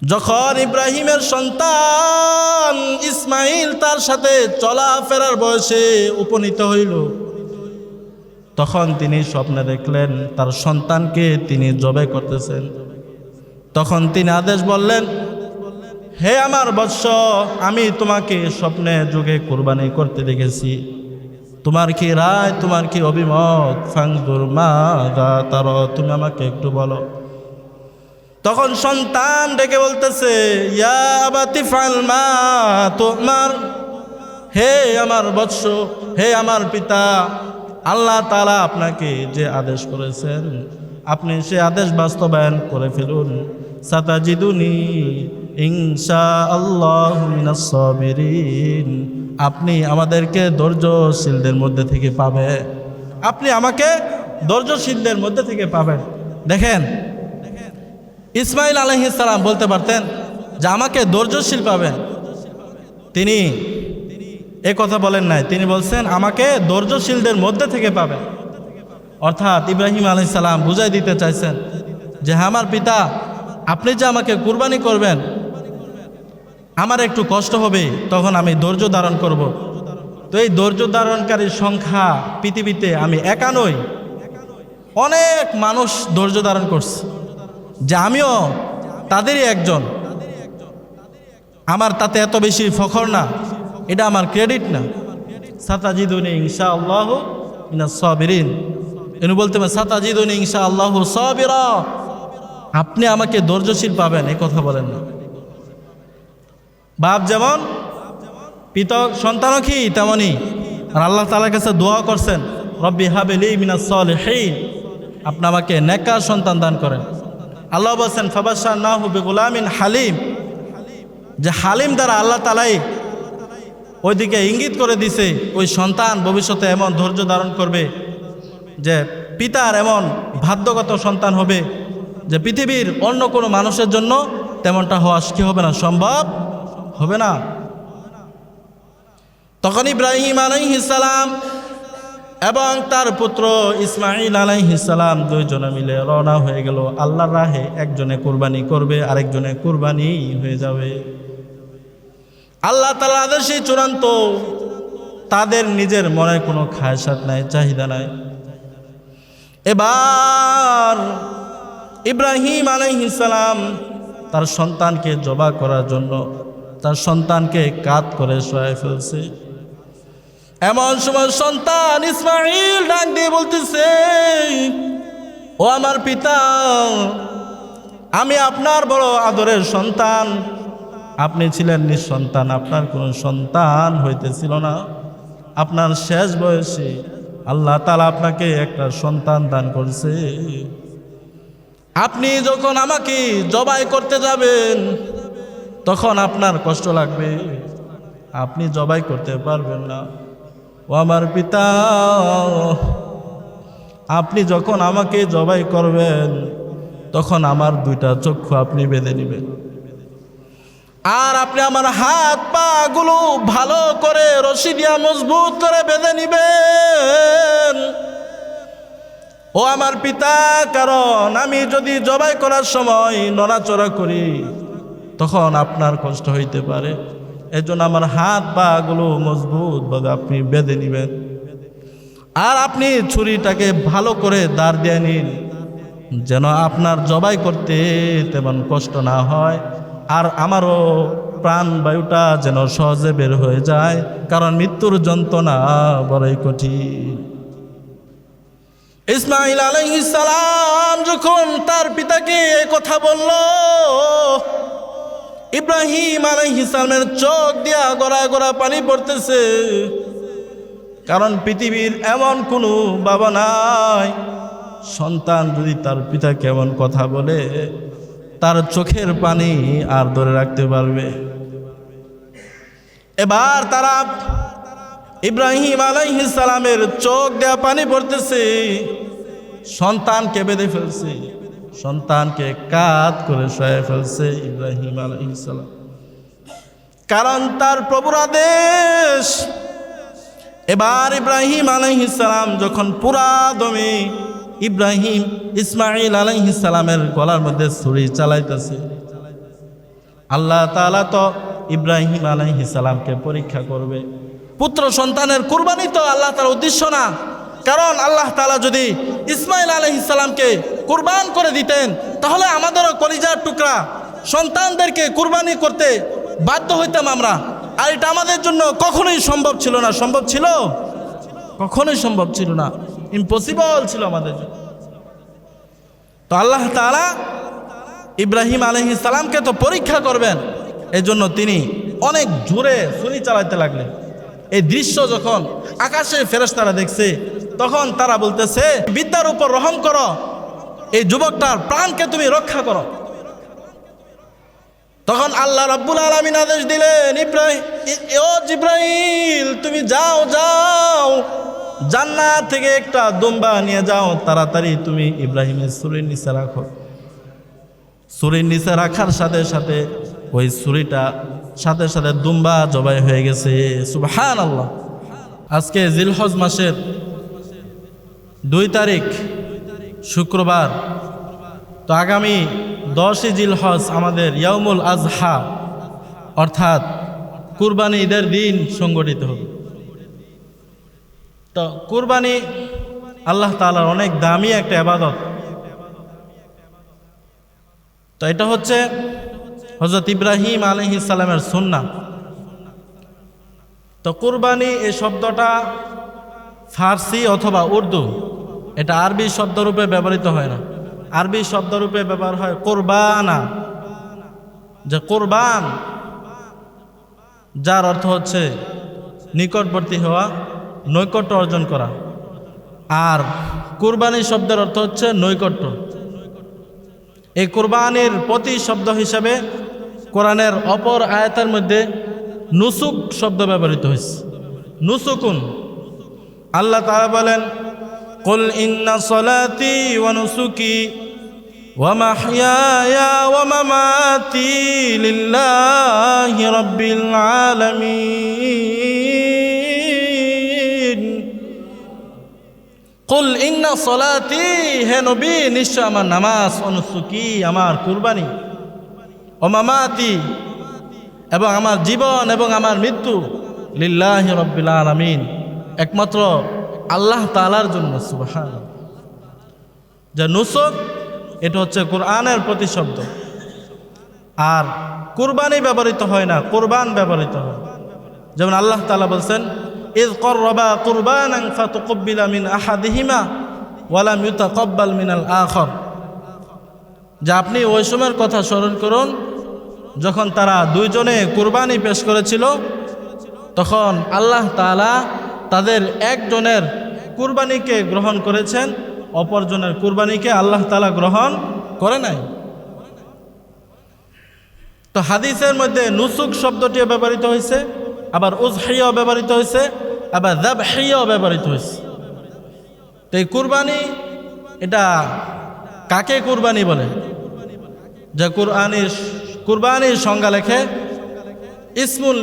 যখন ইব্রাহিমের সন্তান ইসমাইল তার সাথে চলাফেরার বয়সে উপনীত হইল, তখন তিনি স্বপ্নে দেখলেন তার সন্তানকে তিনি জবাই করতেছেন। তখন তিনি আদেশ বললেন, হে আমার বৎস, আমি তোমাকে স্বপ্নে যুগে কুরবানি করতে দেখেছি, তোমার কি রায়, তোমার কি অভিমত? ফাংদুর মাযা তারা, তুমি আমাকে একটু বলো। তখন সন্তান ডেকে বলতেছে, ইয়া আবাতি ফাল মা তুমার, হে আমার বৎস, হে আমার পিতা, আল্লাহ তাআলা আপনাকে যে আদেশ করেছেন আপনি সে আদেশ বাস্তবায়ন করে ফেলুন। সাতাজিদুনি ইনশাআল্লাহু মিনাস সাবিরিন, আপনি আমাদেরকে ধৈর্যশীলদের মধ্যে থেকে পাবে, আপনি আমাকে ধৈর্যশীলদের মধ্যে থেকে পাবেন। দেখেন, ইসমাইল আলাইহিস সালাম বলতে পারতেন যে আমাকে ধৈর্যশীল পাবেন, তিনি এ কথা বলেন নাই, তিনি বলছেন আমাকে ধৈর্যশীলদের মধ্যে থেকে পাবেন। অর্থাৎ ইব্রাহিম আলাইহিস সালাম বুঝাই দিতে চাইছেন যে আমার পিতা, আপনি যে আমাকে কুরবানি করবেন, আমার একটু কষ্ট হবে, তখন আমি ধৈর্য ধারণ করব। তো এই ধৈর্য ধারণকারীর সংখ্যা পৃথিবীতে আমি একা নই, অনেক মানুষ ধৈর্য ধারণ করছে, যে আমিও তাদেরই একজন। আমার তাতে এত বেশি ফখর না, এটা আমার ক্রেডিট না। সাতাজিদুনি ইনশাআল্লাহু মিনাস সাবিরিন, এনে বলতে হবে সাতাজিদুনি ইনশাআল্লাহু সাবিরা, আপনি আমাকে ধৈর্যশীল পাবেন, এই কথা বলেন না। বাপ যেমন পিতা সন্তানও কি তেমনই, আর আল্লাহ তাআলার কাছে দোয়া করছেন, রব্বি হাবলি মিনাস সালিহিন, আপনি আমাকে নেককার সন্তান দান করেন। আল্লাহ বলছেন ফাবাশশারনাহু বিগুলামিন হালিম, যে হালিম দ্বারা আল্লাহ তাআলাই ওইদিকে ইঙ্গিত করে দিছে ওই সন্তান ভবিষ্যতে এমন ধৈর্য ধারণ করবে যে পিতার এমন ভাগ্যগত সন্তান হবে যে পৃথিবীর অন্য কোনো মানুষের জন্য তেমনটা হওয়া কি হবে না, সম্ভব হবে না। তখন ইব্রাহিম আলাইহিস সালাম এবং তার পুত্র ইসমাইল আলাইহিস সালাম দুইজনে মিলে রওনা হয়ে গেল আল্লাহর রাহে। একজনে কুরবানি করবে, আরেকজনে কুরবানি হয়ে যাবে। আল্লাহ তাআলার আদেশে চূড়ান্ত, তাদের নিজের মনের কোনো খায়সাত নাই, চাহিদা নাই। এবার ইব্রাহিম আলাইহিস সালাম তার সন্তানকে জবাই করার জন্য তার সন্তানকে কাত করে শোয়ায় ফেলছে। এমন সময় সন্তান ইসমাইল ডাক দিয়ে বলতেছে, ও আমার পিতা, আমি আপনার বড় আদরের সন্তান, আপনি ছিলেন নিঃসন্তান, আপনার কোনো সন্তান হইতেছিল না। আপনার শেষ বয়সে আল্লাহ তাআলা আপনাকে একটা সন্তান দান করছে। আপনি যখন আমাকে জবাই করতে যাবেন তখন আপনার কষ্ট লাগবে, আপনি জবাই করতে পারবেন না। ও আমার পিতা, আপনি যখন আমাকে জবাই করবেন তখন আমার দুইটা চক্ষু আপনি বেঁধে নেবেন, আর আপনি আমার হাত পা গুলো ভালো করে রশি দিয়া মজবুত করে বেঁধে নিবেন। ও আমার পিতা, কারণ আমি যদি জবাই করার সময় নড়াচড়া করি তখন আপনার কষ্ট হইতে পারে, এজন্য আমার হাত পা গুলো মজবুত ভাবে আপনি বেঁধে নিবেন। আর আপনি ছুরিটাকে ভালো করে দাঁড় দিয়ে নিন, যেন আপনার জবাই করতে তেমন কষ্ট না হয়, আর আমারও প্রাণ বায়ুটা যেন সহজে বের হয়ে যায়, কারণ মৃত্যুর যন্ত্রণা বড়ই কঠিন। ইসমাইল আলাইহিস সালাম যখন তার পিতাকে এই কথা বলল, ইব্রাহিম আলাইহিস সালামের চোখ দিয়া গড়া গড়া পানি পড়তেছে, কারণ পৃথিবীর এমন কোনো বাবা নাই সন্তান যদি তার পিতাকে এমন কথা বলে তার চোখের পানি আর ধরে রাখতে পারবে। এবার তারা ইব্রাহিম আলাইহিস সালামের চোখ দেয়া পানি পড়তেছে, সন্তানকে বেঁধে ফেলছে, সন্তানকে কাত করে শুয়ে ফেলছে ইব্রাহিম আলাইহিস সালাম, কারণ তার প্রভুর আদেশ। এবার ইব্রাহিম আলাইহিস সালাম যখন পুরা দমে ইব্রাহিম ইসমাইল আলাইহিস সালামের গলার মধ্যে ছুরি চালাইতেছে, আল্লাহ তাআলা তো ইব্রাহিম আলাইহিস সালামকে পরীক্ষা করবে। পুত্র সন্তানের কুরবানি তো আল্লাহ তাআলার উদ্দেশ্য না। কারণ আল্লাহ তাআলা যদি ইসমাইল আলাইহিস সালামকে কুরবান করে দিতেন, তাহলে আমাদেরও কলিজার টুকরা সন্তানদেরকে কুরবানি করতে বাধ্য হইতাম আমরা। আর এটা আমাদের জন্য কখনোই সম্ভব ছিল না। সম্ভব ছিল? কখনোই সম্ভব ছিল না, ইম্পসিবল ছিল আমাদের জন্য। তো আল্লাহ তাআলা ইব্রাহিম আলাইহিস সালামকে তো পরীক্ষা করবেন, এজন্য তিনি অনেক জোরে ছুরি চালাতে লাগলেন। এই দৃশ্য যখন আকাশে ফেরেশতারা দেখছে, তখন তারা বলতেছে, বিদ্যার উপর রহম করো, এই যুবকটার প্রাণকে তুমি রক্ষা করো। তখন আল্লাহ রাব্বুল আলামিন আদেশ দিলেন, জিব্রাইল তুমি যাও যাও, জান্নাত থেকে একটা দুম্বা নিয়ে যাও, তাড়াতাড়ি তুমি ইব্রাহিমের ছুরির নিচে রাখো। ছুরির নিচে রাখার সাথে সাথে ওই ছুরিটা সাথে সাথে দুম্বা জবাই হয়ে গেছে। সুবহানাল্লাহ। আজকে জিলহজ মাসের 2 তারিখ শুক্রবার। তো আগামী 10ই জিলহজ আমাদের ইয়াউমুল আজহা অর্থাৎ কুরবানি ঈদের দিন সংগঠিত হবে। তো কুরবানি আল্লাহ তাআলার অনেক দামি একটা ইবাদত। তো এটা হচ্ছে হযরত ইব্রাহিম আলাইহিস সালামের সুন্নাহ। তো কুরবানি এই শব্দটা ফার্সি অথবা উর্দু, এটা আরবি শব্দরূপে ব্যবহৃত হয় না। আরবি শব্দরূপে ব্যবহার হয় কুরবানা, যে কুরবান যার অর্থ হচ্ছে নিকটবর্তী হওয়া, নৈকট্য অর্জন করা। আর কুরবানি শব্দের অর্থ হচ্ছে নৈকট্য। এই কুরবানির প্রতি শব্দ হিসাবে কোরআনের অপর আয়াতের মধ্যে নুসুক শব্দ ব্যবহৃত হয়েছে। নুসুকুন, আল্লাহ তাআলা বলেন, কুল ইন্না সলাতি ওয়া নুসুকি ওয়া মাহইয়ায়া ওয়া মামাতি লিল্লাহি রাব্বিল আলামিন। কুল ইন্না সলাতি, হে নবী নিশ্চয় আমার নামাজ, ওয়া নুসুকি আমার কুরবানি, ওয়া মামাতি এবং আমার জীবন এবং আমার মৃত্যু, লিল্লাহি রাব্বিল আলামিন একমাত্র আল্লাহ তাআলার জন্য। সুবহানাল্লাহ। যে নুসুক এটা হচ্ছে কোরআনের প্রতিশব্দ। আর কুরবানি ব্যবহৃত হয় না, কুরবান ব্যবহৃত হয়। যেমন আল্লাহ তাআলা বলছেন, ইয কররাবা কুরবানান ফাতুকব্বিলা মিন আহাদিহিমা ওয়া লাম ইউতাকাব্বাল মিনাল আখর। যে আপনি ওই সময়ের কথা স্মরণ করুন যখন তারা দুইজনে কুরবানি পেশ করেছিল, তখন আল্লাহ তাআলা তাদের একজনের কুরবানিকে গ্রহণ করেছেন, অপরজনের কুরবানিকে আল্লাহ তাআলা গ্রহণ করে নাই। তো হাদিসের মধ্যে নুসুক শব্দটিও ব্যবহৃত হয়েছে, আবার উযহিয়াও ব্যবহৃত হয়েছে, আবার যাবহিয়াও ব্যবহৃত হয়েছে। তো এই কুরবানি, এটা কাকে কুরবানি বলে? যে কুরবানির সংজ্ঞা লেখে, ইসমুল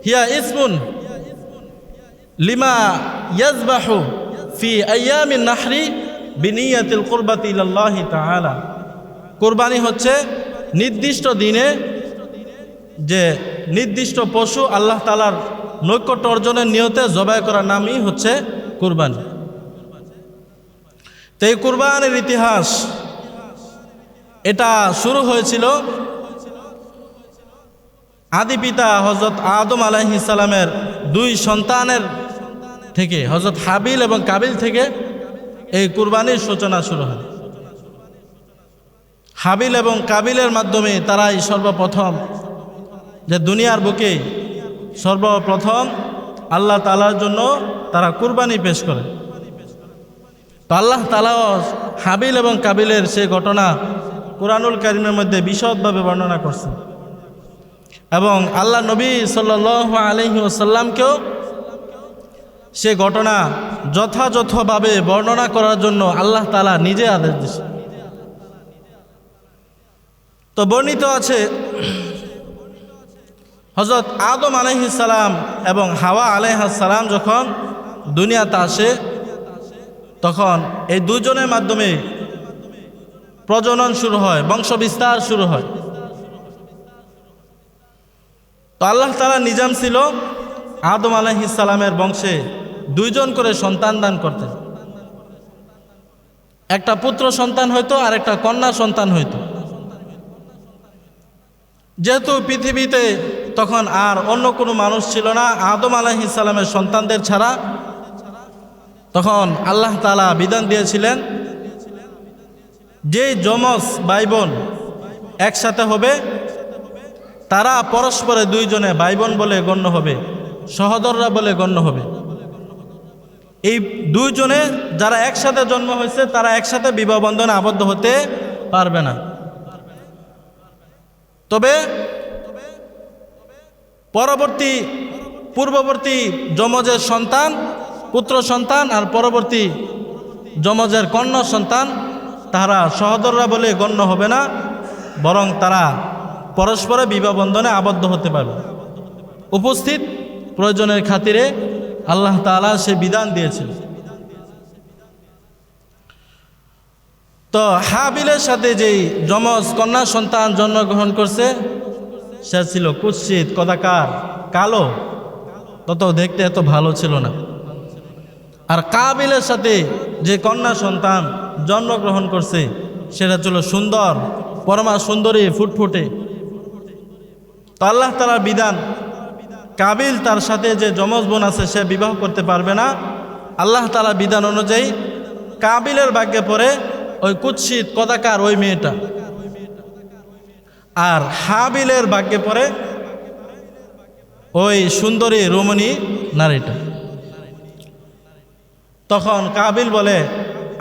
হিয়া ইসমুন লিমা ইয়াজবাহু ফি আইয়ামিন নাহরি বিনিয়াতিল কুরবাতি ইলাল্লাহি তাআলা। কুরবানি হচ্ছে নির্দিষ্ট দিনে যে নির্দিষ্ট পশু আল্লাহ তাআলার নৈকট্য অর্জনের নিয়তে জবাই করার নামই হচ্ছে কুরবানি। তো এই কুরবানির ইতিহাস, এটা শুরু হয়েছিল আদি পিতা হযরত আদম আলাইহিস সালামের 2 সন্তানের থেকে, হযরত হাবিল এবং কাবিল থেকে এই কুরবানির সূচনা শুরু হয়। হাবিল এবং কাবিলের মাধ্যমে তারাই সর্বপ্রথম যে দুনিয়ার বুকে সর্বপ্রথম আল্লাহ তাআলার জন্য তারা কুরবানি পেশ করে। তো আল্লাহ তাআলা হাবিল এবং কাবিলের সেই ঘটনা কুরআনুল কারীমের মধ্যে বিশদভাবে বর্ণনা করছেন, এবং আল্লাহ নবী সাল্লাল্লাহু আলাইহি ওয়াসাল্লামকেও সে ঘটনা যথাযথভাবে বর্ণনা করার জন্য আল্লাহ তাআলা নিজে আদেশ দিয়েছেন। তো বর্ণিত আছে, হযরত আদম আলাইহিস সালাম এবং হাওয়া আলাইহিস সালাম যখন দুনিয়াতে আসে, তখন এই দুজনের মাধ্যমে প্রজনন শুরু হয়, বংশ বিস্তার শুরু হয়। আল্লাহ তাআলার নিজাম ছিল আদম আলাইহিস সালামের বংশে 2 জন করে সন্তান দান করতেন। একটা পুত্র সন্তান হইতো আর একটা কন্যা সন্তান হইতো। যেহেতু পৃথিবীতে তখন আর অন্য কোনো মানুষ ছিল না আদম আলাইহিস সালামের সন্তানদের ছাড়া, তখন আল্লাহ তাআলা বিধান দিয়েছিলেন যে যমজ ভাই বোন একসাথে হবে তারা পরস্পরে 2 জনে ভাই বোন বলে গণ্য হবে, সহোদররা বলে গণ্য হবে। এই 2 জনে যারা একসাথে জন্ম হয়েছে তারা একসাথে বিবাহ বন্ধনে আবদ্ধ হতে পারবে না। তবে পূর্ববর্তী যমজের সন্তান পুত্র সন্তান আর পরবর্তী যমজের কন্যা সন্তান তারা সহোদররা বলে গণ্য হবে না, বরং তারা পরস্পরে বিবাহ বন্ধনে আবদ্ধ হতে পারবে। উপস্থিত প্রয়োজনের খাতিরে আল্লাহ তাআলা সে বিধান দিয়েছিল। তো হাবিলের সাথে যেই যমজ কন্যা সন্তান জন্মগ্রহণ করছে সে ছিল কুৎসিত, কদাকার, কালো, তত দেখতে এত ভালো ছিল না। আর কাবিলের সাথে যে কন্যা সন্তান জন্মগ্রহণ করছে সেটা ছিল সুন্দর, পরমা সুন্দরী, ফুটফুটে। তো আল্লাহ তাআলার বিধান, কাবিল তার সাথে যে যমজ বোন আছে সে বিবাহ করতে পারবে না। আল্লাহ তাআলার বিধান অনুযায়ী কাবিলের ভাগ্যে পড়ে ওই কুৎসিত কদাকার ওই মেয়েটা, আর হাবিলের ভাগ্যে পড়ে ওই সুন্দরী রমণী নারীটা। তখন কাবিল বলে,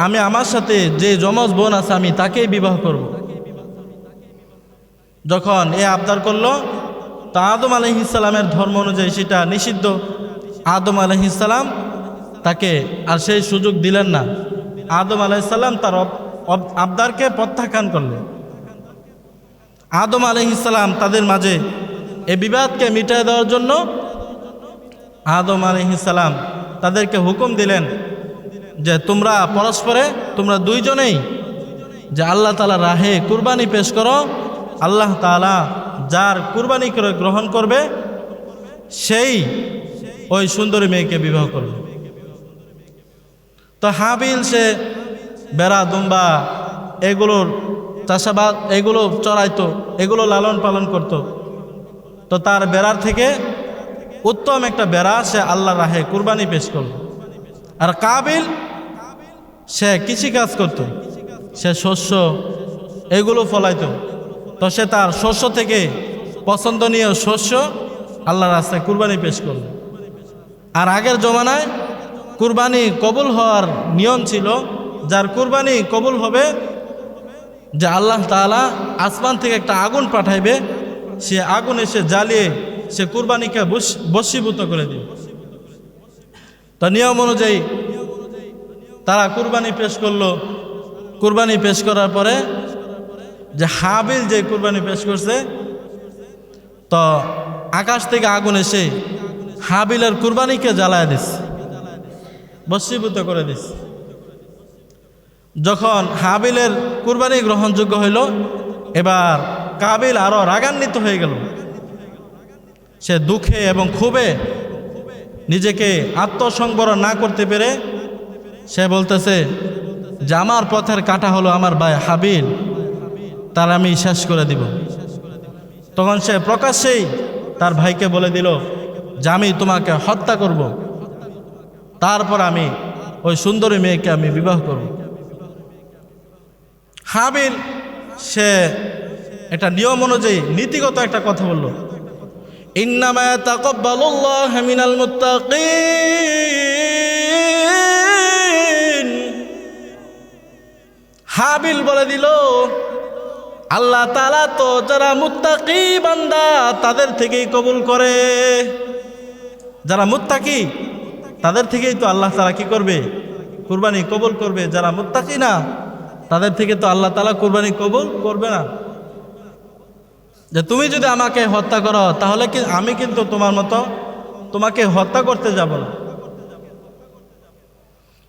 আমি আমার সাথে যে যমজ বোন আছে আমি তাকেই বিবাহ করব। যখন এ আবদার করলো তা আদম আলাইহিস সালামের ধর্ম অনুযায়ী সেটা নিষিদ্ধ। আদম আলাইহিস সালাম তাকে আর সেই সুযোগ দিলেন না। আদম আলাইহিস সালাম তার আবদারকে প্রত্যাখ্যান করলেন। আদম আলাইহিস সালাম তাদের মাঝে এই বিবাদকে মিটিয়ে দেওয়ার জন্য আদম আলাইহিস সালাম তাদেরকে হুকুম দিলেন যে তোমরা পরস্পরে তোমরা 2 জনেই যে আল্লাহ তাআলার রাহে কুরবানি পেশ করো। আল্লাহ তাআলা যার কুরবানি করে গ্রহণ করবে সেই ওই সুন্দরী মেয়েকে বিবাহ করবে। তো হাবিল সে বেড়া, দুম্বা এগুলোর চাষাবাদ, এগুলো চড়াইতো, এগুলো লালন পালন করত। তো তার বেড়ার থেকে উত্তম একটা বেড়া সে আল্লাহর রাহে কুরবানি পেশ করল। আর কাবিল সে কৃষিকাজ করত, সে শস্য এগুলো ফলাইতো। তো সে তার শস্য থেকে পছন্দনীয় শস্য আল্লাহর রাস্তায় কুরবানি পেশ করল। আর আগের জমানায় কুরবানি কবুল হওয়ার নিয়ম ছিল, যার কুরবানি কবুল হবে যে আল্লাহ তাআলা আসমান থেকে একটা আগুন পাঠাইবে, সে আগুন এসে জ্বালিয়ে সে কুরবানিকে বশীভূত করে দিবে। তো নিয়ম অনুযায়ী তারা কুরবানি পেশ করলো। কুরবানি পেশ করার পরে যে হাবিল যে কুরবানি পেশ করছে, তো আকাশ থেকে আগুন এসে হাবিলের কুরবানিকে জ্বালায় দিছে, বশীভূত করে দিছে। যখন হাবিলের কুরবানি গ্রহণযোগ্য হইল, এবার কাবিল আরো রাগান্বিত হয়ে গেল। সে দুঃখে এবং ক্ষোভে নিজেকে আত্মসংবরণ না করতে পেরে সে বলতেছে যে আমার পথের কাঁটা হলো আমার ভাই হাবিল, তার আমি শেষ করে দিব। তখন সে প্রকাশ্যেই তার ভাইকে বলে দিল যে আমি তোমাকে হত্যা করব, তারপর আমি ওই সুন্দরী মেয়েকে আমি বিবাহ করব। হাবিল সে একটা নিয়ম অনুযায়ী নীতিগত একটা কথা বলল, ইন্নামা তাকাব্বালুল্লাহু মিনাল মুত্তাকিন। হাবিল বলে দিল আল্লাহ তাআলা তো যারা মুত্তাকি বান্দা তাদের থেকেই কবুল করে, যারা মুত্তাকি তাদের থেকেই তো আল্লাহ তাআলা কি করবে, কুরবানি কবুল করবে। যারা মুত্তাকি না তাদের থেকে তো আল্লাহ তাআলা কুরবানি কবুল করবে না। যে তুমি যদি আমাকে হত্যা করো তাহলে কি আমি কিন্তু তোমার মতো তোমাকে হত্যা করতে যাব না।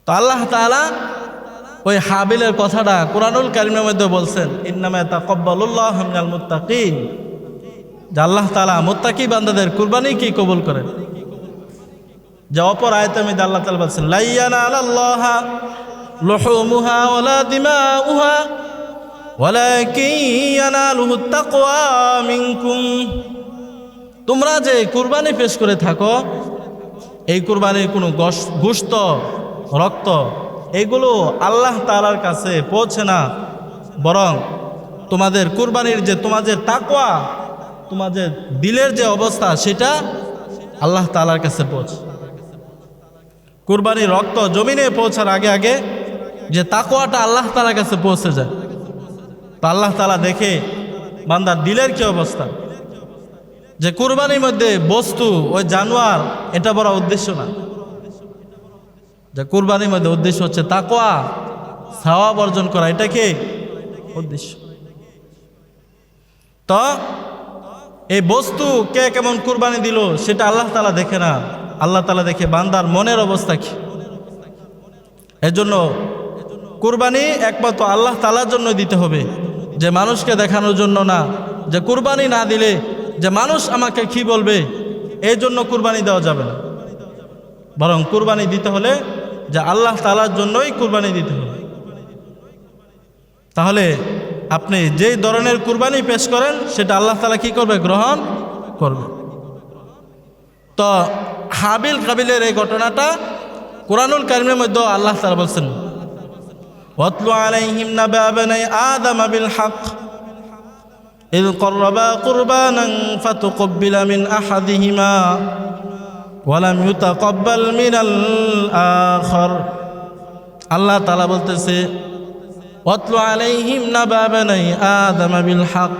তো আল্লাহ তাআলা ওই হাবিলের কথাটা কোরআনুল কারীমের মধ্যে বলছেন, ইন্নামা তাকাব্বালুল্লাহু মিনাল মুত্তাকিন, যে আল্লাহ তাআলা মুত্তাকি বান্দাদের কুরবানি কি কবুল করেন। যে অপর আয়াতে আমি আল্লাহ তাআলা বলছেন লা ইয়ানালাল্লাহা লুহুমুহা ওয়ালা দিমাউহা ওয়ালাকিন ইয়ানালুহুত তাকওয়া মিনকুম। তোমরা যে কুরবানি পেশ করে থাকো, এই কুরবানির কোনো গোশত রক্ত এগুলো আল্লাহ তাআলার কাছে পৌঁছে না, বরং তোমাদের কুরবানির যে তোমাদের তাকওয়া, তোমাদের দিলের যে অবস্থা সেটা আল্লাহ তাআলার কাছে পৌঁছে। কুরবানির রক্ত জমিনে পৌঁছার আগে আগে যে তাকওয়াটা আল্লাহ তাআলার কাছে পৌঁছে যায়, তো আল্লাহ তাআলা দেখে বান্দার দিলের কি অবস্থা। যে কুরবানির মধ্যে বস্তু ওই জানোয়ার এটা বড় উদ্দেশ্য না, যে কুরবানির মধ্যে উদ্দেশ্য হচ্ছে তাকওয়া, সওয়াব অর্জন করা, এটা কি উদ্দেশ্য। তো এই বস্তু কে কেমন কুরবানি দিল সেটা আল্লাহ তাআলা দেখে না, আল্লাহ তাআলা দেখে বান্দার মনের অবস্থা কি। এজন্য কুরবানি একমাত্র আল্লাহ তাআলার জন্য দিতে হবে, যে মানুষকে দেখানোর জন্য না, যে কুরবানি না দিলে যে মানুষ আমাকে কি বলবে এই জন্য কুরবানি দেওয়া যাবে না, বরং কুরবানি দিতে হলে যে আল্লাহ তাআলার জন্যই কুরবানি দিতে হবে। তাহলে আপনি যেই ধরনের কুরবানি পেশ করেন সেটা আল্লাহ তাআলা কি করবে, গ্রহণ করবে। তো হাবিল কাবিলের এই ঘটনাটা কুরআনুল কারীমের মধ্যে আল্লাহ তাআলা বলছেন ওয়াতলু আলাইহিম নাবা বানি আদম বিল হক ইয করবা কুরবানান ফাতুকব্বিলা মিন আহাদিহিমা ওয়া লাম ইউতাকাব্বাল মিনাল আখার। আল্লাহ তাআলা বলতেছে ওয়াতলু আলাইহিম নাবা বানি আদম বিল হক,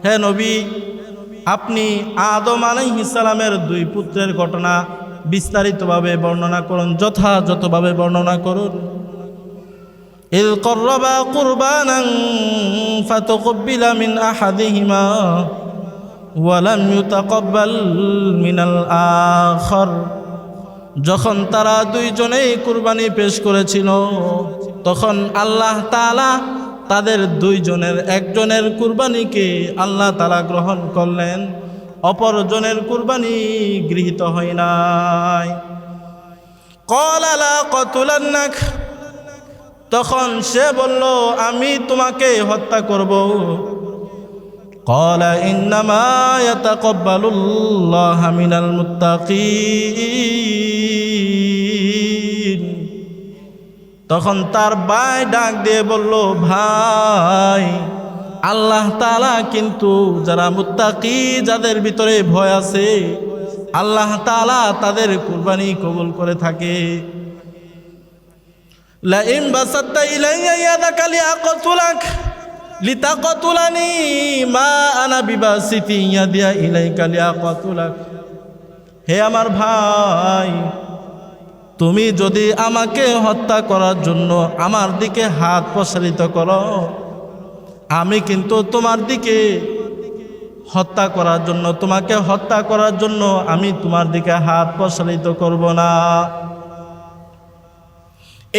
হে নবী আপনি আদম আলাইহিস সালামের দুই পুত্রের ঘটনা বিস্তারিতভাবে বর্ণনা করুন, যথাযথভাবে বর্ণনা করুন। ইয করবা কুরবানান ফাতুকব্বিলা মিন আহাদিহিমা ওয়া লাম ইউতাকাব্বাল মিনাল আখার। যখন তারা দুইজনেই কুরবানি পেশ করেছিল তখন আল্লাহ তাআলা তাদের দুইজনের একজনের কুরবানিকে আল্লাহ তাআলা গ্রহণ করলেন, অপরজনের কুরবানি গৃহীত হয় নাই। ক্বালা লা ক্বাতুলান্নাক, তখন সে বলল আমি তোমাকে হত্যা করব। ক্বালা ইন্নামা ইয়াতাকাব্বালুল্লাহু মিনাল মুত্তাকিন। তখন তার ভাই ডাক দিয়ে বলল ভাই আল্লাহ তাআলা কিন্তু যারা মুত্তাকি, যাদের ভিতরে ভয় আছে, আল্লাহ তাআলা তাদের কুরবানি কবুল করে থাকে। লা ইন বাসাতা ইলাইয়া ইয়াদাকা লিআকতুলাক লিতাকতুলানি মা আনা বিবাসিতি ইয়াদিয়া ইলাইকা লিআকতুলাক। হে আমার ভাই, তুমি যদি আমাকে হত্যা করার জন্য আমার দিকে হাত প্রসারিত করো, আমি কিন্তু তোমার দিকে হত্যা করার জন্য, তোমাকে হত্যা করার জন্য আমি তোমার দিকে হাত প্রসারিত করব না।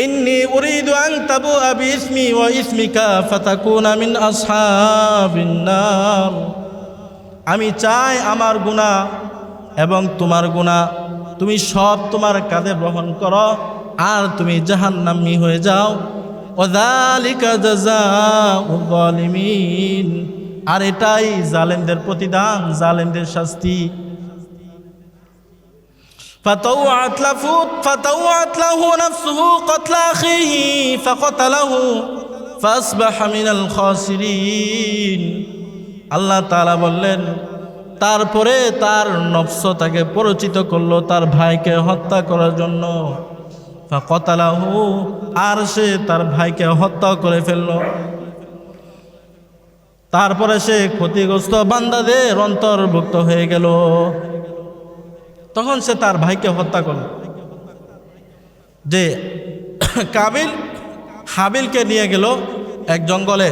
ইন্নী উরিদু আন তাবুআ বিইসমি ওয়া ইসমিকা ফাতাকুনা মিন আসহাবিন নার। আমি চাই আমার গুনাহ এবং তোমার গুনাহ তুমি সব তোমার কাঁধে বহন করো আর তুমি জাহান্নামী হয়ে যাও। ওয়াযালিকা জাযাউয যালিমিন, আর এটাই জালেমদের প্রতিদান, জালেমদের শাস্তি। ফাতাওয়াত লাহু নাফসুহু কতলা আখিহি ফাকাতালাহু ফাসবাহা মিনাল খাসিরিন। আল্লাহ তাআলা বললেন তারপরে তার নফস তাকে পরিচিত করলো তার ভাইকে হত্যা করার জন্য। ফাকাতালাহু, আর সে তার ভাইকে হত্যা করে ফেলল। তারপরে সে ক্ষতিগ্রস্ত বান্দাদের অন্তর্ভুক্ত হয়ে গেল। তখন সে তার ভাইকে হত্যা করল। যে কাবিল হাবিলকে নিয়ে গেল এক জঙ্গলে,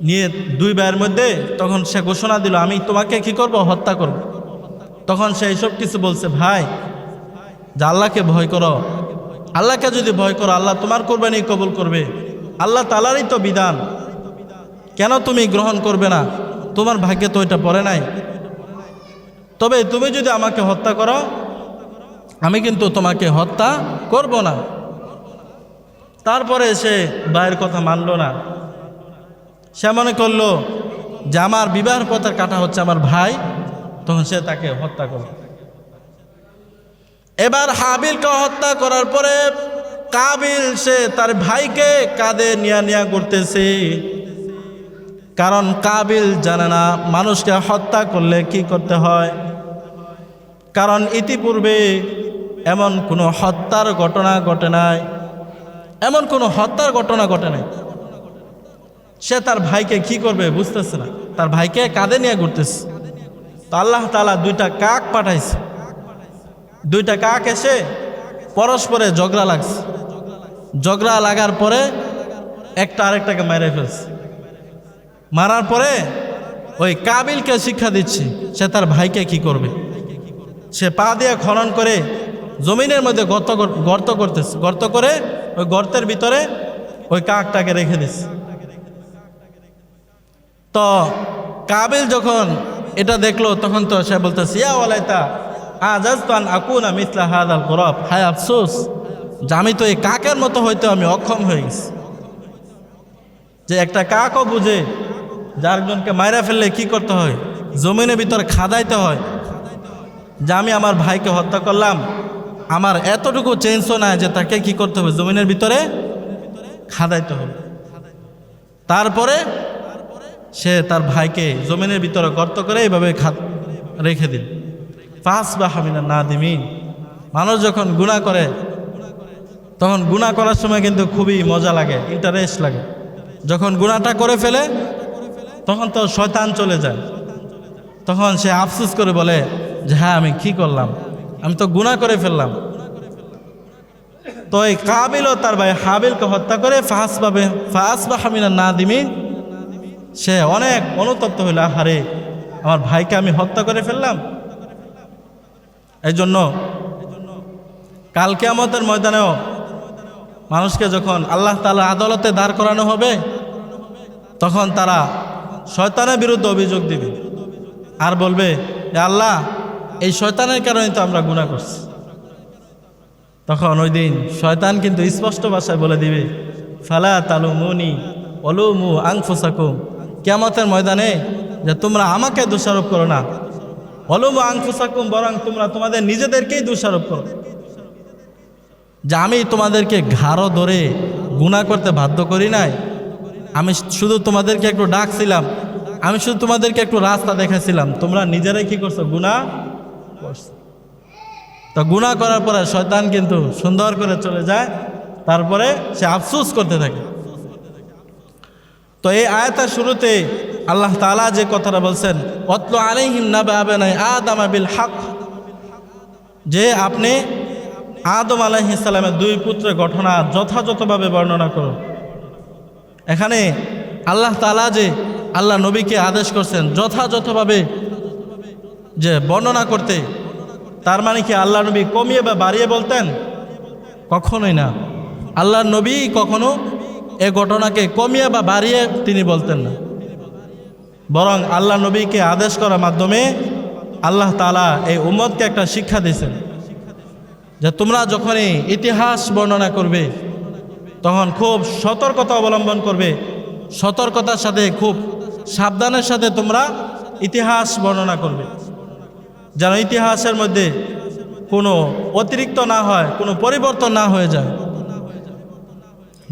নিয়ে দুই ভাইয়ের মধ্যে তখন সে ঘোষণা দিল আমি তোমাকে কি করব, হত্যা করব। তখন সে এইসব কিছু বলছে ভাই যে আল্লাহকে ভয় করো, আল্লাহকে যদি ভয় করো আল্লাহ তোমার কুরবানি কবুল করবে, আল্লাহ তাআলারই তো বিধান, কেন তুমি গ্রহণ করবে না? তোমার ভাগ্যে তো ওইটা পড়ে নাই, তবে তুমি যদি আমাকে হত্যা করো আমি কিন্তু তোমাকে হত্যা করব না। তারপরে সে ভাইয়ের কথা মানল না, সে মনে করলো যে আমার বিবাহের পথের কাটা হচ্ছে আমার ভাই, তখন সে তাকে হত্যা করল। এবার হাবিলকে হত্যা করার পরে কাবিল সে তার ভাইকে কাঁধে নিয়া করতেছে, কারণ কাবিল জানে না মানুষকে হত্যা করলে কি করতে হয়, কারণ ইতিপূর্বে এমন কোনো হত্যার ঘটনা ঘটে নাই, এমন কোনো হত্যার ঘটনা ঘটে নাই। সে তার ভাইকে কি করবে বুঝতেছে না, তার ভাইকে কাঁধে নিয়ে ঘুরতেছে। তো আল্লাহ তাআলা দুইটা কাক পাঠাইছে, দুইটা কাক এসে পরস্পরে ঝগড়া লাগছে, ঝগড়া লাগার পরে একটা আরেকটাকে মেরে ফেলছে। মারার পরে ওই কাবিলকে শিক্ষা দিচ্ছে সে তার ভাইকে কি করবে। সে পা দিয়ে খনন করে জমিনের মধ্যে গর্ত করতেছে, গর্ত করে ওই গর্তের ভিতরে ওই কাকটাকে রেখে দিচ্ছে। তো কাবিল যখন এটা দেখলো তখন তো সে বলতেছে, ইয়া ওয়ালাইতা আজাজতু আন আকুনা মিসলা হাযাল গুরাব, হায় আফসোস যে আমি তো এই কাকের মতো হইতে আমি অক্ষম হয়ে গেছি। যে একটা কাকও বুঝে যে আরেকজনকে মাইরা ফেললে কি করতে হয়, জমিনের ভিতরে খাদাইতে হয়, যে আমি আমার ভাইকে হত্যা করলাম, আমার এতটুকু চেঞ্জও নাই যে তাকে কি করতে হবে, জমিনের ভিতরে খাদাইতে হবে। তারপরে সে তার ভাইকে জমিনের ভিতরে গর্ত করে এইভাবে রেখে দিল। ফাসবাহা মিনান নাদিমিন। মানুষ যখন গুনাহ করে তখন গুনাহ করার সময় কিন্তু খুবই মজা লাগে, ইন্টারেস্ট লাগে। যখন গুনাহটা করে ফেলে তখন তো শয়তান চলে যায়, তখন সে আফসোস করে বলে যে হ্যাঁ আমি কি করলাম, আমি তো গুনাহ করে ফেললাম। তো এই কাবিলও তার ভাই হাবিলকে হত্যা করে ফাসবাহা মিনান নাদিমিন, সে অনেক অনুতপ্ত হইল, আহারে আমার ভাইকে আমি হত্যা করে ফেললাম। এই জন্য কাল কিয়ামতের ময়দানেও মানুষকে যখন আল্লাহ তাআলা আদালতে দাঁড় করানো হবে তখন তারা শয়তানের বিরুদ্ধে অভিযোগ দিবে আর বলবে যে আল্লাহ এই শয়তানের কারণে তো আমরা গুনাহ করছি। তখন ওই দিন শয়তান কিন্তু স্পষ্ট ভাষায় বলে দিবে, ফালা তালুমুনি ওয়ালুমু আনফুসাকুম, কিয়ামতের ময়দানে যে তোমরা আমাকে দোষারোপ করো না, ওয়ালুমু আনফুসাকুম, বরং তোমরা তোমাদের নিজেদেরকেই দোষারোপ করো, যে আমি তোমাদেরকে ঘাড় ধরে গুনাহ করতে বাধ্য করি নাই, আমি শুধু তোমাদেরকে একটু ডাকছিলাম, আমি শুধু তোমাদেরকে একটু রাস্তা দেখাছিলাম, তোমরা নিজেরাই কি করছো, গুনাহ করছো। তো গুনাহ করার পরে শয়তান কিন্তু সুন্দর করে চলে যায়, তারপরে সে আফসোস করতে থাকে। তো এই আয়াতের শুরুতে আল্লাহ তাআলা যে কথাটা বলছেন, ওয়াতলু আলাইহিম নাবা আবনাই আদম বিল হক, যে আপনি আদম আলাইহিস সালামের দুই পুত্রের ঘটনা যথাযথভাবে বর্ণনা করুন। এখানে আল্লাহ তাআলা যে আল্লাহ নবীকে আদেশ করছেন যথাযথভাবে যে বর্ণনা করতে, তার মানে কি আল্লাহ নবী কমিয়ে বা বাড়িয়ে বলতেন? কখনোই না। আল্লাহ নবী কখনো এ ঘটনাকে কমিয়ে বা বাড়িয়ে তিনি বলতেন না, বরং আল্লাহ নবীকে আদেশ করার মাধ্যমে আল্লাহ তাআলা এই উম্মতকে একটা শিক্ষা দিয়েছেন যে তোমরা যখনই ইতিহাস বর্ণনা করবে তখন খুব সতর্কতা অবলম্বন করবে, সতর্কতার সাথে খুব সাবধানের সাথে তোমরা ইতিহাস বর্ণনা করবে, যেন ইতিহাসের মধ্যে কোনো অতিরিক্ত না হয়, কোনো পরিবর্তন না হয়ে যায়।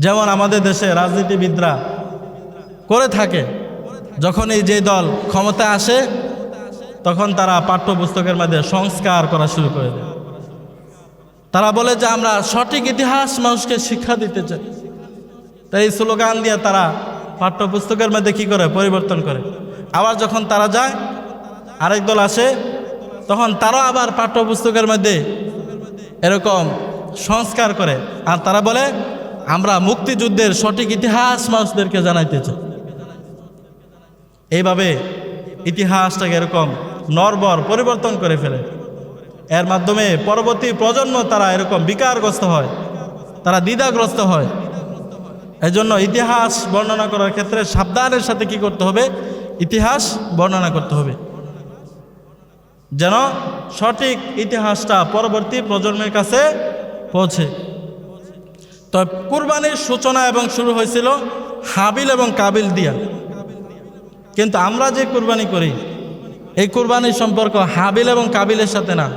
যেমন আমাদের দেশে রাজনীতিবিদরা করে থাকে, যখন এই যে দল ক্ষমতায় আসে তখন তারা পাঠ্যপুস্তকের মধ্যে সংস্কার করা শুরু করে দেয়। তারা বলে যে আমরা সঠিক ইতিহাস মানুষকে শিক্ষা দিতে চাই, তাই এই স্লোগান দিয়ে তারা পাঠ্যপুস্তকের মধ্যে কি করে, পরিবর্তন করে। আবার যখন তারা যায় আরেক দল আসে তখন তারা আবার পাঠ্যপুস্তকের মধ্যে এরকম সংস্কার করে, আর তারা বলে আমরা মুক্তিযুদ্ধের সঠিক ইতিহাস মানুষদেরকে জানাইতে চাই। এইভাবে ইতিহাসটাকে এরকম নড়বড় পরিবর্তন করে ফেলে। এর মাধ্যমে পরবর্তী প্রজন্ম তারা এরকম বিকারগ্রস্ত হয়, তারা দ্বিধাগ্রস্ত হয়। এজন্য ইতিহাস বর্ণনা করার ক্ষেত্রে সাবধানের সাথে কি করতে হবে, ইতিহাস বর্ণনা করতে হবে, যেন সঠিক ইতিহাসটা পরবর্তী প্রজন্মের কাছে পৌঁছে। তো কুরবানির সূচনা এবং শুরু হয়েছিল হাবিল এবং কাবিল দিয়া। কিন্তু আমরা যে কুরবানি করি, এই কুরবানির সম্পর্ক হাবিল এবং কাবিলের সাথে না,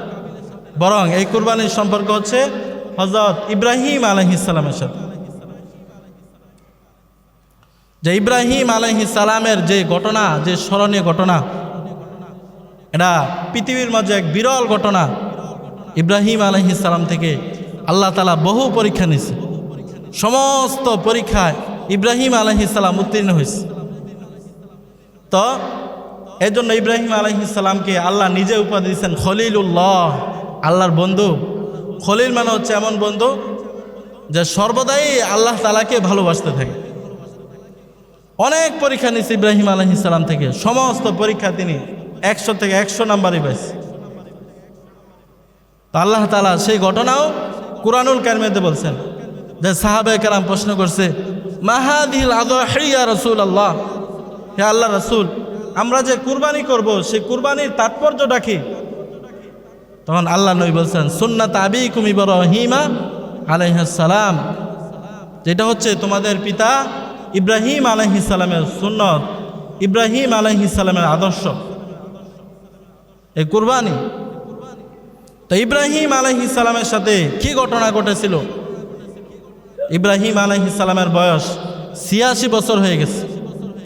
বরং এই কুরবানির সম্পর্ক হচ্ছে হযরত ইব্রাহিম আলাইহিস সালামের সাথে। যে ইব্রাহিম আলাইহিস সালামের যে ঘটনা, যে স্মরণীয় ঘটনা, এটা পৃথিবীর মাঝে এক বিরল ঘটনা। ইব্রাহিম আলাইহিস সালাম থেকে আল্লাহ তাআলা বহু পরীক্ষা নিয়েছে, সমস্ত পরীক্ষায় ইব্রাহিম আলাইহিস সালাম উত্তীর্ণ হয়েছে। তো এই জন্য ইব্রাহিম আলাইহিস সালামকে আল্লাহ নিজে উপাধি দিয়েছেন খলিলুল্লাহ, আল্লাহর বন্ধু। খলিল মানে হচ্ছে এমন বন্ধু যে সর্বদাই আল্লাহ তাআলাকে ভালোবাসতে থাকে। অনেক পরীক্ষা নিয়েছে ইব্রাহিম আলাইহিস সালাম থেকে, সমস্ত পরীক্ষা তিনি 100 থেকে 100 নাম্বারই পাইছে। তো আল্লাহ তাআলা সেই ঘটনাও কুরআনুল কারীমে বলছেন যে সাহাবায়ে কেরাম প্রশ্ন করছে, মা হাযিহিল আযহি ইয়া রাসূলুল্লাহ, হে আল্লাহ রাসূল, আমরা যে কুরবানি করব সেই কুরবানির তাৎপর্যটা কি? তখন আল্লাহ নবী বলছেন, সুন্নাত আবিকুম ইব্রাহিম আলাইহিস সালাম, যেটা হচ্ছে তোমাদের পিতা ইব্রাহিম আলাইহিস সালামের সুন্নত, ইব্রাহিম আলাইহিস সালামের আদর্শ এই কুরবানি। তো ইব্রাহিম আলাইহিস সালামের সাথে কি ঘটনা ঘটেছিল? ইব্রাহিম আলাইহিস সালামের বয়স 86 বছর হয়ে গেছে,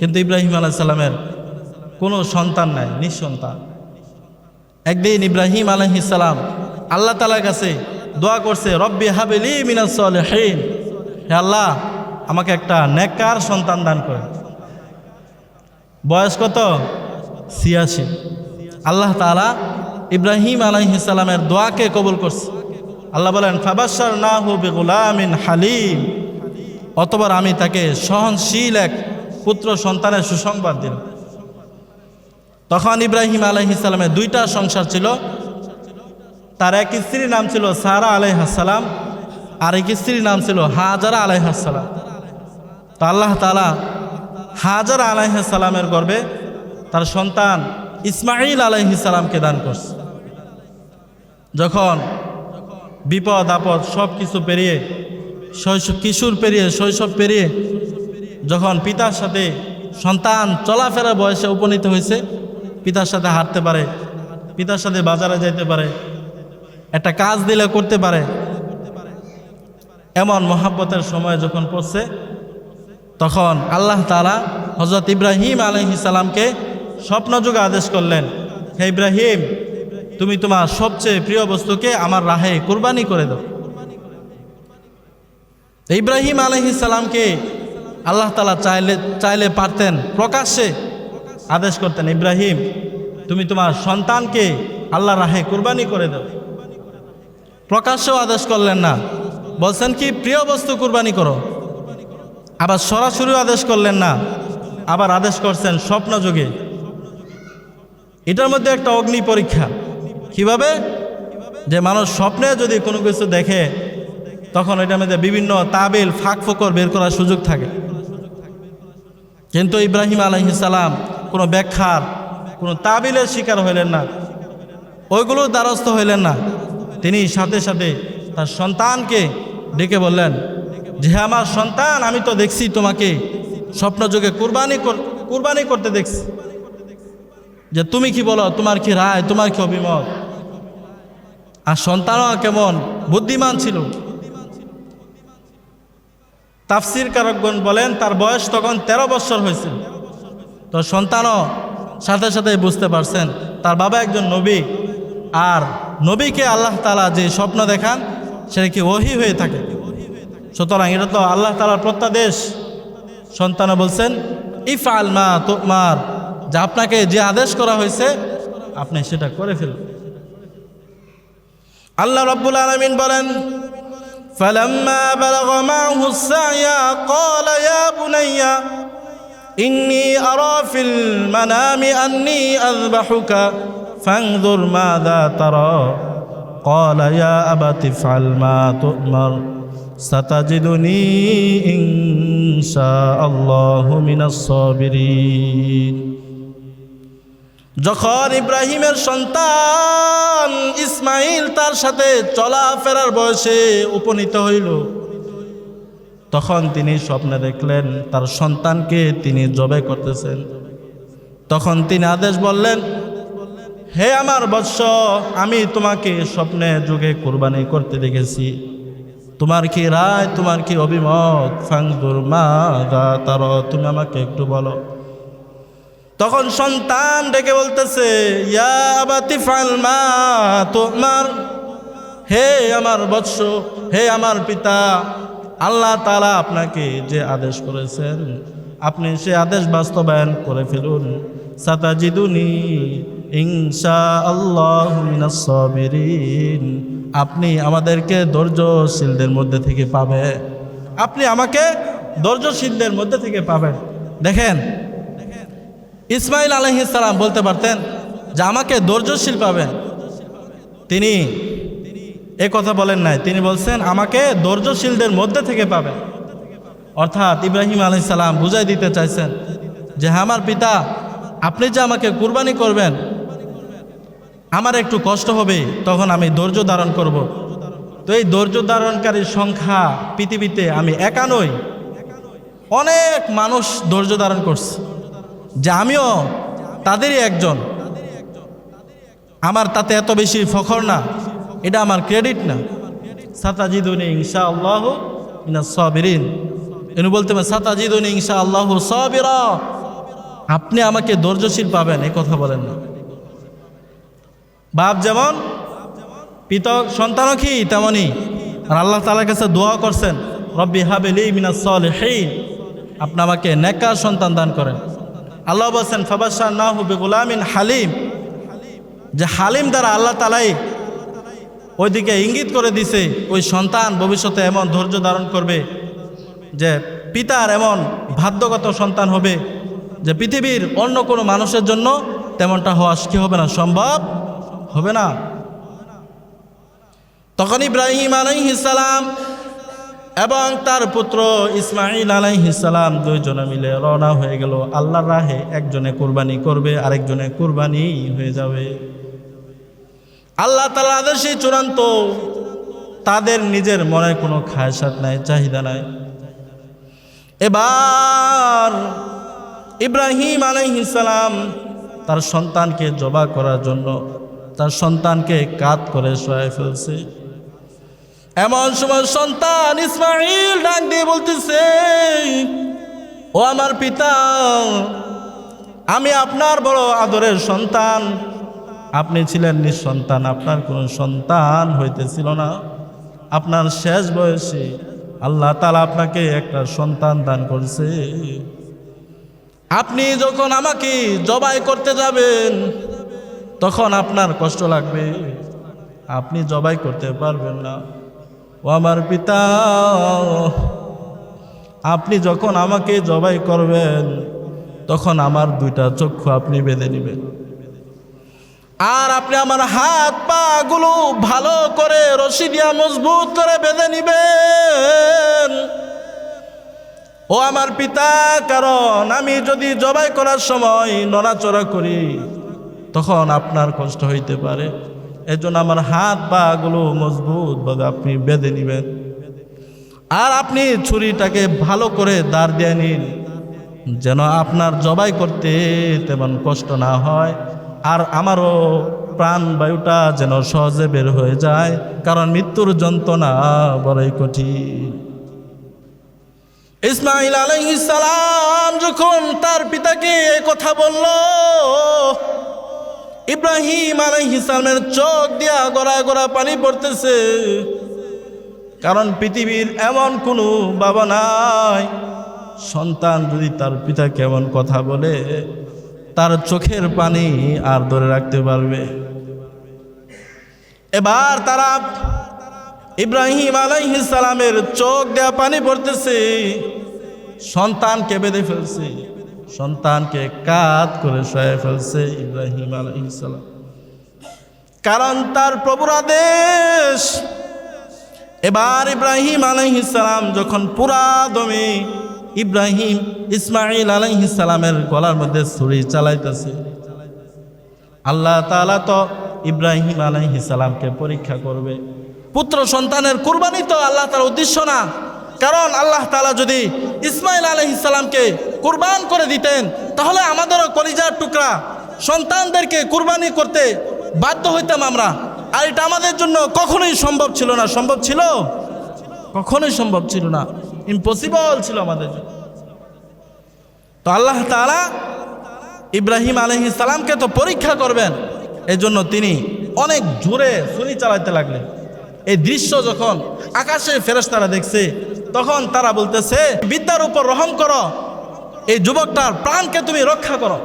কিন্তু ইব্রাহিম আলাইহিস সালামের কোনো সন্তান নাই, নিঃসন্তান। একদিন ইব্রাহিম আলাইহিস সালাম আল্লাহ তাআলার কাছে দোয়া করছে, রব্বি হাবলি মিনাস সলিহিন, হে আল্লাহ আমাকে একটা নেককার সন্তান দান করে। বয়স কত? 86। আল্লাহ তাআলা ইব্রাহিম আলাইহিস সালামের দোয়াকে কবুল করছে। আল্লাহ বলেন, ফাবাশশারনাহু বিগুলামিন হালিম, অতঃপর আমি তাকে সহনশীল এক পুত্র সন্তানের সুসংবাদ দিলাম। তখন ইব্রাহিম আলাইহিস সালামের 2টা সংসার ছিল। তার এক স্ত্রীর নাম ছিল সারা আলাইহিস সালাম, আর এক স্ত্রীর নাম ছিল হাজারা আলাইহিস সালাম। তো আল্লাহ তাআলা হাজারা আলাইহিস সালামের গর্ভে তার সন্তান ইসমাঈল আলাইহিস সালামকে দান করছে। যখন বিপদ আপদ সব কিছু পেরিয়ে, কিশোর পেরিয়ে, শৈশব পেরিয়ে যখন পিতার সাথে সন্তান চলাফেরা বয়সে উপনীত হয়েছে, পিতার সাথে হাঁটতে পারে, পিতার সাথে বাজারে যাইতে পারে, একটা কাজ দিলে করতে পারে, এমন মহাব্বতের সময় যখন পড়ছে, তখন আল্লাহ তাআলা হযরত ইব্রাহিম আলাইহিস সালামকে স্বপ্নযোগে আদেশ করলেন, হে ইব্রাহিম, তুমি তোমার সবচেয়ে প্রিয় বস্তুকে আমার রাহে কুরবানি করে দাও। ইব্রাহিম আলাইহিস সালামকে আল্লাহ তাআলা চাইলে পারতেন প্রকাশ্যে আদেশ করতেন, ইব্রাহিম তুমি তোমার সন্তানকে আল্লাহর রাহে কুরবানি করে দাও। প্রকাশ্যেও আদেশ করলেন না, বলছেন কি প্রিয় বস্তু কুরবানি করো। আবার সরাসরি আদেশ করলেন না, আবার আদেশ করছেন স্বপ্নযোগে। এটার মধ্যে একটা অগ্নি পরীক্ষা। কিভাবে? যে মানুষ স্বপ্নে যদি কোনো কিছু দেখে, তখন এটার মধ্যে বিভিন্ন তাবিল ফাঁক ফোকর বের করার সুযোগ থাকে। কিন্তু ইব্রাহিম আলাইহিস সালাম কোনো ব্যাখ্যার, কোনো তাবিলের শিকার হইলেন না, ওইগুলোর দ্বারস্থ হইলেন না। তিনি সাথে সাথে তার সন্তানকে ডেকে বললেন যে, আমার সন্তান, আমি তো দেখছি তোমাকে স্বপ্নযোগে কুরবানি করতে দেখছি, যে তুমি কি বলো, তোমার কি রায়, তোমার কি অভিমত? আর সন্তানও কেমন বুদ্ধিমান ছিল। তাফসীর কারকগণ বলেন তার বয়স তখন 13 বছর হয়েছে। তো সন্তানও সাথে সাথে বুঝতে পারছেন তার বাবা একজন নবী, আর নবীকে আল্লাহ তাআলা যে স্বপ্ন দেখান সেটা কি ওহী হয়ে থাকে। সুতরাং এটা তো আল্লাহ তাআলার প্রত্যাদেশ। সন্তানও বলছেন, ইফআল মা তুমার, যে আপনাকে যে আদেশ করা হয়েছে আপনি সেটা করে ফেলুন। আল্লাহ রাব্বুল আলামিন বলেন, ফালাম্মা বালাগা মা'হু আস-সা'য়া ক্বালা ইয়া বুনাইয়া ইন্নী আরা ফিল মানামি আন্নী আযবাহুকা ফানজুর মাযা তারা ক্বালা ইয়া আবাতি ইফআল মা তু'মার সাতাজিদুনি ইনশাআল্লাহু মিনাস সাবিরিন। যখন ইব্রাহিমের সন্তান ইসমাইল তার সাথে চলাফেরার বয়সে উপনীত হইল, তখন তিনি স্বপ্নে দেখলেন তার সন্তানকে তিনি জবাই করতেছেন। তখন তিনি আদেশ বললেন, হে আমার বৎস, আমি তোমাকে স্বপ্নে যুগে কুরবানি করতে দেখেছি, তোমার কি রায়, তোমার কি অভিমত? ফাংদুর মাযা তারা, তুমি আমাকে একটু বলো। তখন সন্তান ডেকে বলতেছে, ইয়া আবাতি ফাল মা তুমার, হে আমার বৎস, হে আমার পিতা, আল্লাহ তাআলা আপনাকে যে আদেশ করেছেন আপনি সে আদেশ বাস্তবায়ন করে ফেলুন। সাতাজিদুনি ইনশাআল্লাহু মিনাস সাবিরিন, আপনি আমাদেরকে ধৈর্যশীলদের মধ্যে থেকে পাবে, আপনি আমাকে ধৈর্যশীলদের মধ্যে থেকে পাবেন। দেখেন, ইসমাইল আলাইহিস সালাম বলতে পারতেন যে আমাকে ধৈর্যশীল পাবেন, তিনি এ কথা বলেন নাই, তিনি বলছেন আমাকে ধৈর্যশীলদের মধ্যে থেকে পাবেন। অর্থাৎ ইব্রাহিম আলাইহিস সালাম বুঝাই দিতে চাইছেন যে আমার পিতা, আপনি যে আমাকে কুরবানি করবেন আমার একটু কষ্ট হবে, তখন আমি ধৈর্য ধারণ করব। তো এই ধৈর্য ধারণকারীর সংখ্যা পৃথিবীতে আমি একা নই, অনেক মানুষ ধৈর্য ধারণ করছে, যে আমিও তাদেরই একজন। আমার তাতে এত বেশি ফখর না, এটা আমার ক্রেডিট না। সাতাজিদুনি ইনশাআল্লাহু মিনাস সাবিরিন, এনে বলতে হবে সাতাজিদুনি ইনশাআল্লাহু সাবিরা, আপনি আমাকে ধৈর্যশীল পাবেন, এই কথা বলেন না। বাপ যেমন পিতা সন্তানও কি তেমনই, আর আল্লাহ তাআলার কাছে দোয়া করছেন, রব্বি হাবলি মিনাস সালিহিন, আপনি আমাকে নেককার সন্তান দান করেন। আল্লাহ বলছেন ফাবাশশারনাহু বিগুলামিন হালিম, যে হালিম দ্বারা আল্লাহ তাআলাই ওইদিকে ইঙ্গিত করে দিছে ওই সন্তান ভবিষ্যতে এমন ধৈর্য ধারণ করবে যে পিতার এমন ভাগ্যগত সন্তান হবে যে পৃথিবীর অন্য কোনো মানুষের জন্য তেমনটা হওয়া কি হবে না, সম্ভব হবে না। তখন ইব্রাহিম আলাইহিস সালাম এবং তার পুত্র ইসমাইল আলাইহিস সালাম দুইজনে মিলে রওনা হয়ে গেল আল্লাহর রাহে। একজনে কুরবানি করবে, আরেকজনে কুরবানি হয়ে যাবে। আল্লাহ তাআলার আদেশে চূড়ান্ত, তাদের নিজের মনে কোনো খায়সাত নাই, চাহিদা নাই। এবার ইব্রাহিম আলাইহিস সালাম তার সন্তানকে জবাই করার জন্য তার সন্তানকে কাত করে শোয়ায় ফেলছে। এমন সময় সন্তান ইসমাইল ডাক দিয়ে বলতেছে, ও আমার পিতা, আমি আপনার বড় আদরের সন্তান, আপনি ছিলেন নিঃসন্তান, আপনার কোনো সন্তান হইতেছিল না। আপনার শেষ বয়সে আল্লাহ তাআলা আপনাকে একটা সন্তান দান করছে। আপনি যখন আমাকে জবাই করতে যাবেন তখন আপনার কষ্ট লাগবে, আপনি জবাই করতে পারবেন না। ও আমার পিতা, আপনি যখন আমাকে জবাই করবেন তখন আমার দুইটা চক্ষু আপনি বেঁধে নেবেন, আর আপনি আমার হাত পা গুলো ভালো করে রশি দিয়া মজবুত করে বেঁধে নিবেন। ও আমার পিতা, কারণ আমি যদি জবাই করার সময় নড়াচড়া করি তখন আপনার কষ্ট হইতে পারে, এজন্য আমার হাত পা গুলো মজবুত ভাবে আপনি বেঁধে নিবেন। আর আপনি ছুরিটাকে ভালো করে দাঁড় দিয়ে নিন, যেন আপনার জবাই করতে তেমন কষ্ট না হয়, আর আমারও প্রাণ বায়ুটা যেন সহজে বের হয়ে যায়, কারণ মৃত্যুর যন্ত্রণা বড়ই কঠিন। ইসমাইল আলাইহিস সালাম যখন তার পিতাকে এই কথা বলল, ইব্রাহিম আলাইহিস সালামের চোখ দিয়া গড়া গড়া পানি পড়তেছে, কারণ পৃথিবীর এমন কোনো বাবা নাই সন্তান যদি তার পিতাকে এমন কথা বলে তার চোখের পানি আর ধরে রাখতে পারবে। এবার তারা ইব্রাহিম আলাইহিস সালামের চোখ দেয়া পানি পড়তেছে, সন্তানকে বেঁধে ফেলছে, সন্তানকে কাত করে শুয়ে ফেলছে ইব্রাহিম আলাইহিস সালাম, কারণ তার প্রভুর আদেশ। এবার ইব্রাহিম আলাইহিস সালাম যখন পুরা দমে ইব্রাহিম ইসমাইল আলাইহিস সালামের গলার মধ্যে ছুরি চালাইতেছে, আল্লাহ তাআলা তো ইব্রাহিম আলাইহিস সালামকে পরীক্ষা করবে। পুত্র সন্তানের কুরবানি তো আল্লাহ তাআলার উদ্দেশ্য না। কারণ আল্লাহ তাআলা যদি ইসমাইল আলাইহিস সালামকে কুরবান করে দিতেন, তাহলে আমাদেরও কলিজার টুকরা সন্তানদেরকে কুরবানি করতে বাধ্য হইতাম আমরা। আর এটা আমাদের জন্য কখনোই সম্ভব ছিল না। সম্ভব ছিল? কখনোই সম্ভব ছিল না, ইম্পসিবল ছিল আমাদের জন্য। তো আল্লাহ তাআলা ইব্রাহিম আলাইহিস সালামকে তো পরীক্ষা করবেন, এই জন্য তিনি অনেক জোরে ছুরি চালাতে লাগলেন। এই দৃশ্য যখন আকাশে ফেরেশতারা দেখছে, তখন তারা বলতেছে, বিদ্যার উপর রহম করো, এই যুবকটার প্রাণকে তুমি রক্ষা করো।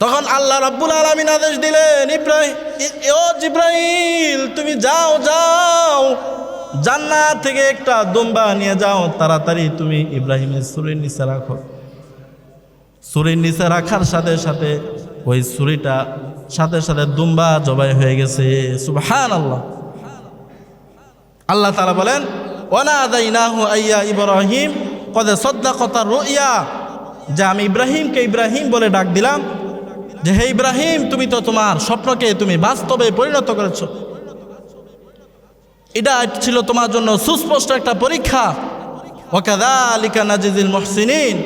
তখন আল্লাহ রাব্বুল আলামিন আদেশ দিলেন, জিব্রাইল তুমি যাও যাও, জান্নাত থেকে একটা দুম্বা নিয়ে যাও, তাড়াতাড়ি তুমি ইব্রাহিমের ছুরির নিচে রাখো। ছুরির নিচে রাখার সাথে সাথে ওই ছুরিটা সাথে সাথে দুম্বা জবাই হয়ে গেছে। সুবহানাল্লাহ। আল্লাহ তাআলা বলেন, ওয়ানাদাইনাহু আইয়া ইব্রাহিম কদ সাদ্দাকাতা রুইয়া, যে আমি ইব্রাহিমকে ইব্রাহিম বলে ডাক দিলাম, যে হে ইব্রাহিম তুমি তো তোমার স্বপ্নকে তুমি বাস্তবে পরিণত করেছো। এটা ছিল তোমার জন্য সুস্পষ্ট একটা পরীক্ষা। ওয়াকাযালিকা নাজিজিল মুহসিনিন,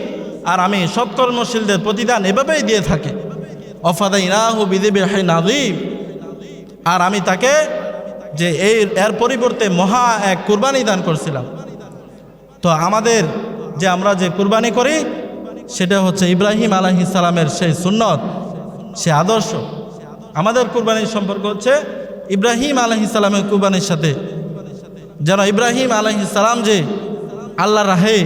আর আমি সৎকর্মশীলদের প্রতিদান এভাবেই দিয়ে থাকি। ওয়াফাদাইনাহু বিযিবহিন আযীম, আর আমি তাকে যে এর পরিবর্তে মহা এক কুরবানি দান করছিলাম। তো আমাদের যে আমরা যে কুরবানি করি সেটা হচ্ছে ইব্রাহিম আলাইহিস সালামের সেই সুন্নত, সে আদর্শ। আমাদের কুরবানির সম্পর্ক হচ্ছে ইব্রাহিম আলাইহিস সালামের কুরবানির সাথে। যেন ইব্রাহিম আলাইহিস সালাম যে আল্লাহর রাহে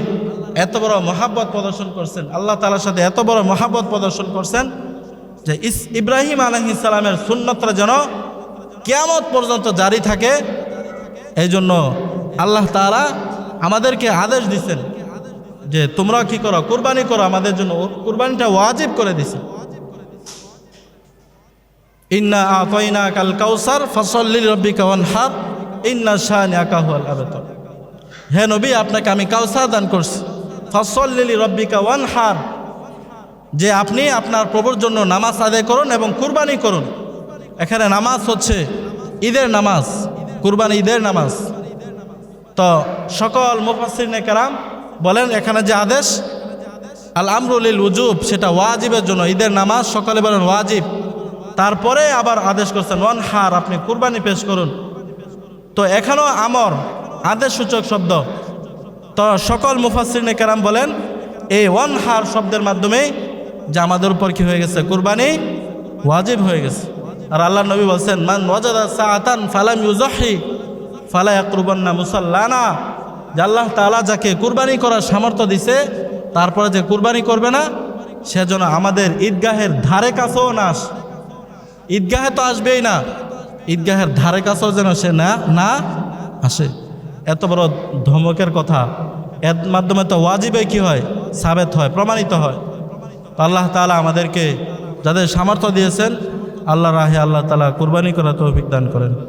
এত বড় মহাব্বত প্রদর্শন করছেন, আল্লাহ তাআলার সাথে এত বড় মহাব্বত প্রদর্শন করছেন, যে ইব্রাহিম আলাইহিস সালামের সুন্নতটা যেন কিয়ামত পর্যন্ত জারি থাকে। এই জন্য আল্লাহ তাআলা আমাদেরকে আদেশ দিচ্ছেন যে তোমরা কি করো, কুরবানি করো। আমাদের জন্য কুরবানিটা ওয়াজিব করে দিছে। ইন্না আতাইনাকাল কাউসার ফাসাল্লি লিরাব্বিকা ওয়ানহার ইন্না শানিআকা হুয়াল আবতার। হে নবী, আপনাকে আমি কাউসার দান করছি, ফাসাল্লি লিরাব্বিকা ওয়ানহার, যে আপনি আপনার প্রভুর জন্য নামাজ আদায় করুন এবং কুরবানি করুন। এখানে নামাজ হচ্ছে ঈদের নামাজ, কুরবানি ঈদের নামাজ। তো সকল মুফাসসিরিনে কেরাম বলেন এখানে যে আদেশ আল আমরু লিল উজুব, সেটা ওয়াজিবের জন্য। ঈদের নামাজ সকলে বলেন ওয়াজিব। তারপরে আবার আদেশ করছেন ওয়ানহার, আপনি কুরবানি পেশ করুন। তো এখানেও আমর আদেশ সূচক শব্দ। তো সকল মুফাসসিরিনে কেরাম বলেন এই ওয়ানহার শব্দের মাধ্যমে যে আমাদের উপর কি হয়ে গেছে, কুরবানি ওয়াজিব হয়ে গেছে। আর আল্লাহ নবী বলছেন, মান ওয়াজাদা সাআতান ফালাম ইউযাহি ফালা ইয়াকরুবান্না মুসাল্লানা, যে আল্লাহ তাআলা যাকে কুরবানি করার সামর্থ্য দিছে, তারপরে যে কুরবানি করবে না, সে যেন আমাদের ঈদগাহের ধারে কাছেও না আসে। ঈদগাহে তো আসবেই না, ঈদগাহের ধারে কাছেও যেন সে না আসে। এত বড় ধমকের কথা, এর মাধ্যমে তো ওয়াজিবে কি হয়, সাবেত হয়, প্রমাণিত হয়। তো আল্লাহ তাআলা আমাদেরকে যাদের সামর্থ্য দিয়েছেন, আল্লাহর রাহে আল্লাহ তাআলা কুরবানি করার তৌফিক দান করেন।